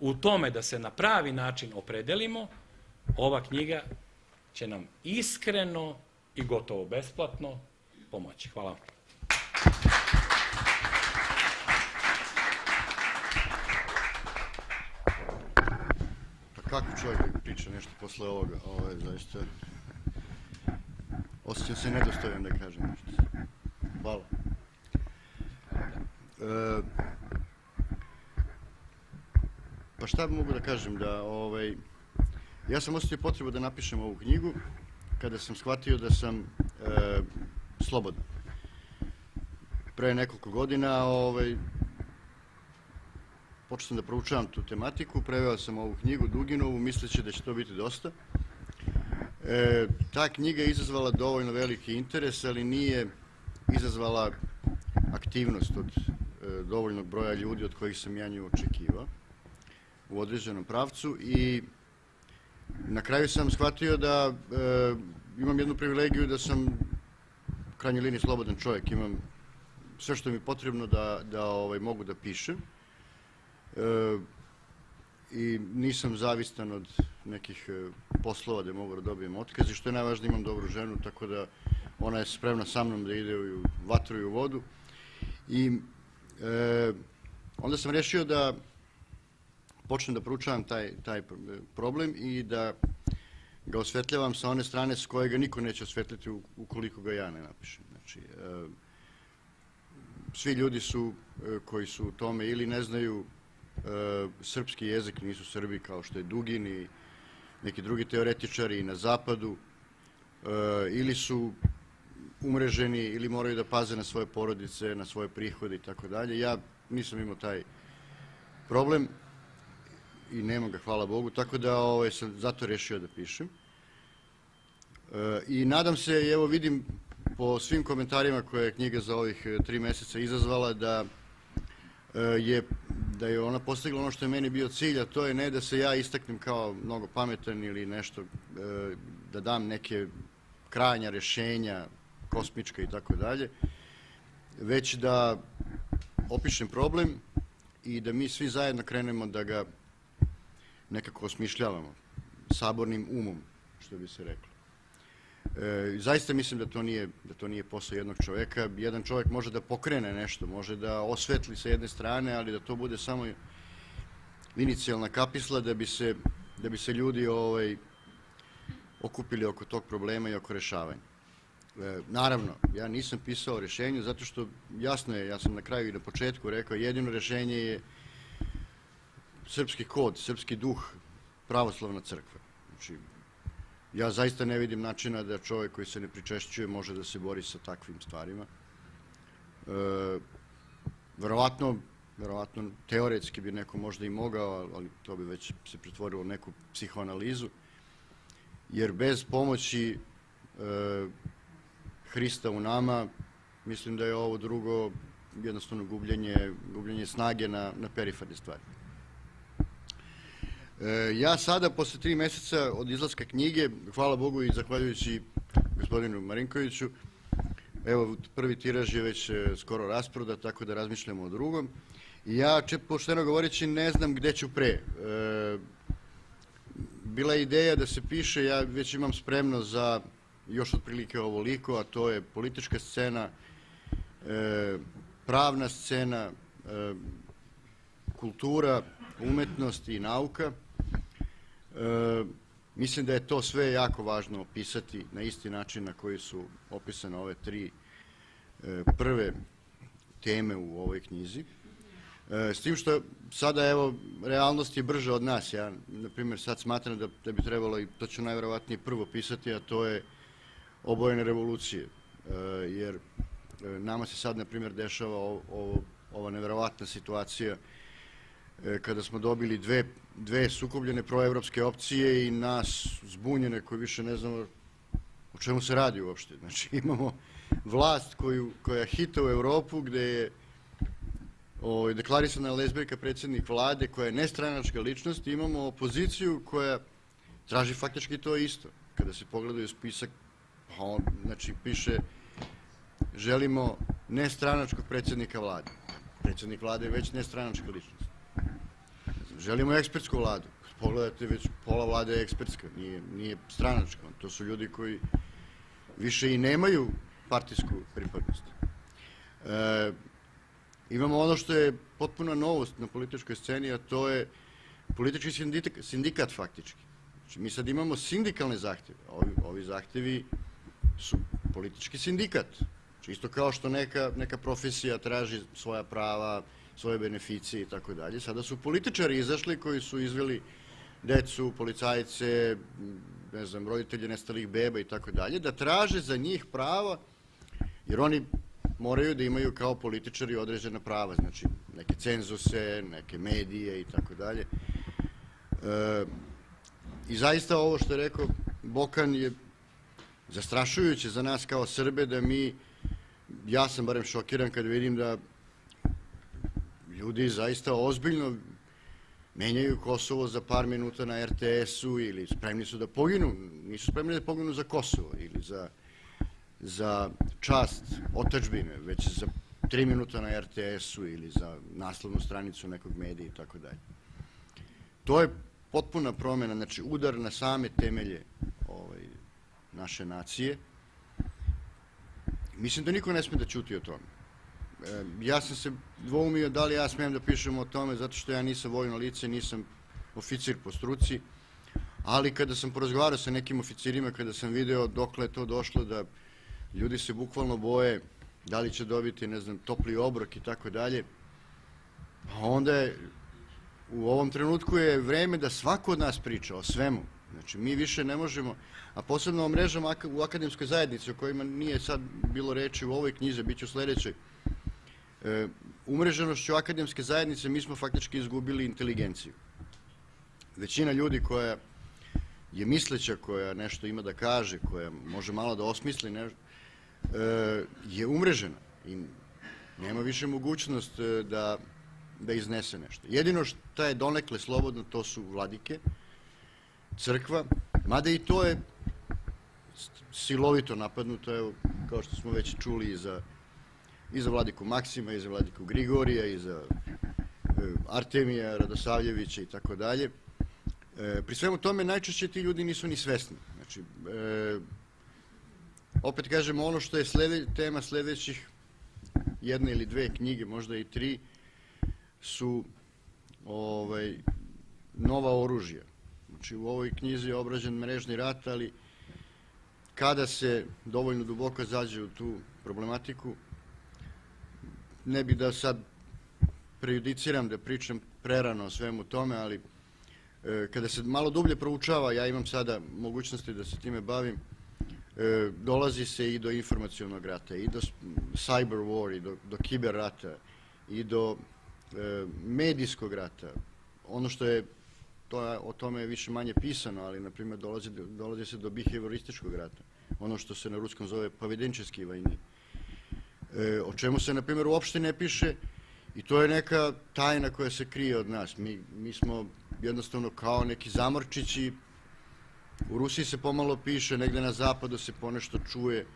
u tome da se na pravi način opredelimo, ova knjiga će nam iskreno i gotovo besplatno pomoći. Hvala vam. Pa kako čovjek da priča nešto posle ovoga? Ovo je zaista... Osjećam se nedostojan da kažem nešto. Hvala. Pa šta mogu da kažem? Ja sam osjetio potrebu da napišem ovu knjigu kada sam shvatio da sam slobodan. Pre nekoliko godina počeo sam da proučavam tu tematiku, preveo sam ovu knjigu Duginovu misleći da će to biti dosta. Ta knjiga je izazvala dovoljno veliki interes, ali nije izazvala aktivnost od dovoljnog broja ljudi od kojih sam ja nju očekivao u određenom pravcu i na kraju sam shvatio da imam jednu privilegiju da sam u krajnjoj liniji slobodan čovjek, imam sve što mi je potrebno da mogu da pišem i nisam zavistan od nekih poslova da mogu da dobijem otkaz i što je najvažnije imam dobru ženu, tako da ona je spremna sa mnom da ide u vatru i u vodu i onda sam rešio da počnem da proučavam taj problem i da ga osvetljavam sa one strane s koje ga niko neće osvetliti ukoliko ga ja ne napišem. Znači, svi ljudi koji su u tome ili ne znaju srpski jezik, nisu Srbi kao što je Dugin i neki drugi teoretičari i na zapadu, ili su umreženi ili moraju da paze na svoje porodice, na svoje prihode i tako dalje. Ja nisam imao taj problem i nemam ga, hvala Bogu, tako da sam zato rešio da pišem. I nadam se, i evo vidim po svim komentarima koje je knjiga za ovih 3 meseca izazvala, da je ona postigla ono što je meni bio cilj, a to je ne da se ja istaknem kao mnogo pametan ili nešto, da dam neke krajnja rešenja, kosmička i tako dalje, već da opišem problem i da mi svi zajedno krenemo da ga nekako osmišljavamo, sabornim umom, što bi se reklo. Zaista mislim da to nije posao jednog čoveka. Jedan čovjek može da pokrene nešto, može da osvetli sa jedne strane, ali da to bude samo inicijalna kapisla da bi se ljudi okupili oko tog problema i oko rešavanja. Naravno, ja nisam pisao o rešenju zato što jasno je, ja sam na kraju i na početku rekao, jedino rešenje je srpski kod, srpski duh, pravoslavna crkva. Znači, ja zaista ne vidim načina da čovjek koji se ne pričešćuje može da se bori sa takvim stvarima. Verovatno teoretski bi neko možda i mogao, ali to bi već se pretvorilo u neku psihoanalizu, jer bez pomoći Hrista u nama, mislim da je ovo drugo jednostavno gubljenje snage na periferne stvari. Ja sada, posle 3 meseca od izlaska knjige, hvala Bogu i zahvaljujući gospodinu Marinkoviću, evo, prvi tiraž je već skoro rasprodat, tako da razmišljamo o drugom. I ja, pošteno govoreći, ne znam gde ću pre. Bila je ideja da se piše, ja već imam spremno za još otprilike ovoliko, a to je politička scena, pravna scena, kultura, umetnost i nauka. Mislim da je to sve jako važno opisati na isti način na koji su opisane ove 3 prve teme u ovoj knjizi. S tim što sada, evo, realnost je brža od nas. Ja, na primjer, sad smatram da bi trebalo, i to ću najverovatnije prvo pisati, a to je obojene revolucije. Jer nama se sad, na primjer, dešava ova neverovatna situacija kada smo dobili dve sukobljene proevropske opcije i nas zbunjene koji više ne znamo o čemu se radi uopšte. Znači, imamo vlast koja hita u Evropu, gde je deklarisana Lezbejka predsjednik vlade, koja je nestranačka ličnost, i imamo opoziciju koja traži faktički to isto. Kada se pogledaju spisak, znači piše želimo nestranačkog predsjednika vlade. Predsjednik vlade je već nestranačka ličnost. želimo ekspertsku vladu. Pogledajte, već pola vlade je ekspertska, nije stranačka. To su ljudi koji više i nemaju partijsku pripadnost. Imamo ono što je potpuna novost na političkoj sceni, a to je politički sindikat faktički. Znači, mi sad imamo sindikalne zahtjeve. Ovi zahtjevi su politički sindikat. Znači, isto kao što neka profesija traži svoja prava, svoje beneficije i tako dalje. Sada su političari izašli koji su izveli decu, policajce, ne znam, roditelje nestalih beba i tako dalje, da traže za njih prava, jer oni moraju da imaju kao političari određena prava, znači neke cenzuse, neke medije i tako dalje. I zaista ovo što je rekao Bokan je zastrašujuće za nas kao Srbe, da ja sam barem šokiran kad vidim da ljudi zaista ozbiljno menjaju Kosovo za par minuta na RTS-u ili spremni su da poginu, nisu spremni da poginu za Kosovo ili za čast otadžbine, već za 3 minuta na RTS-u ili za naslovnu stranicu nekog medija i tako dalje. To je potpuna promjena, znači udar na same temelje naše nacije. Mislim da niko ne smije da ćuti o tome. Ja sam se dvoumio da li ja smijem da pišem o tome zato što ja nisam vojno lice, nisam oficir po struci, ali kada sam porazgovarao sa nekim oficirima, kada sam video dokle je to došlo da ljudi se bukvalno boje da li će dobiti, ne znam, topli obrok i tako dalje, onda je u ovom trenutku je vreme da svako od nas priča o svemu. Znači, mi više ne možemo, a posebno o mrežama u akademskoj zajednici, o kojima nije sad bilo reči u ovoj knjizi, bit će u sljedećoj. Umreženošću akademske zajednice mi smo faktički izgubili inteligenciju. Većina ljudi koja je misleća, koja nešto ima da kaže, koja može malo da osmisli nešto, je umrežena i nema više mogućnost da iznese nešto. Jedino što je donekle slobodno, to su vladike, crkva, mada i to je silovito napadnuto, evo, kao što smo već čuli i za vladiku Maksima, i za vladiku Grigorija, i za Artemija Radosavljevića i tako dalje. Pri svemu tome najčešće ti ljudi nisu ni svesni. Znači, opet kažemo, ono što je tema sljedećih jedne ili dve knjige, možda i 3, su nova oružja. Znači, u ovoj knjizi je obrađen mrežni rat, ali kada se dovoljno duboko zađe u tu problematiku, ne bi da sad prejudiciram, da pričam prerano o svemu tome, ali kada se malo dublje proučava, ja imam sada mogućnosti da se time bavim, dolazi se i do informacionog rata, i do cyber war, i do kiber rata, i do medijskog rata. Ono što je, o tome je više manje pisano, ali na primjer dolazi se do behaviorističkog rata, ono što se na ruskom zove поведенческий vojni, o čemu se na primjer uopšte ne piše i to je neka tajna koja se krije od nas. Mi smo jednostavno kao neki zamorčići, u Rusiji se pomalo piše, negde na zapadu se ponešto čuje,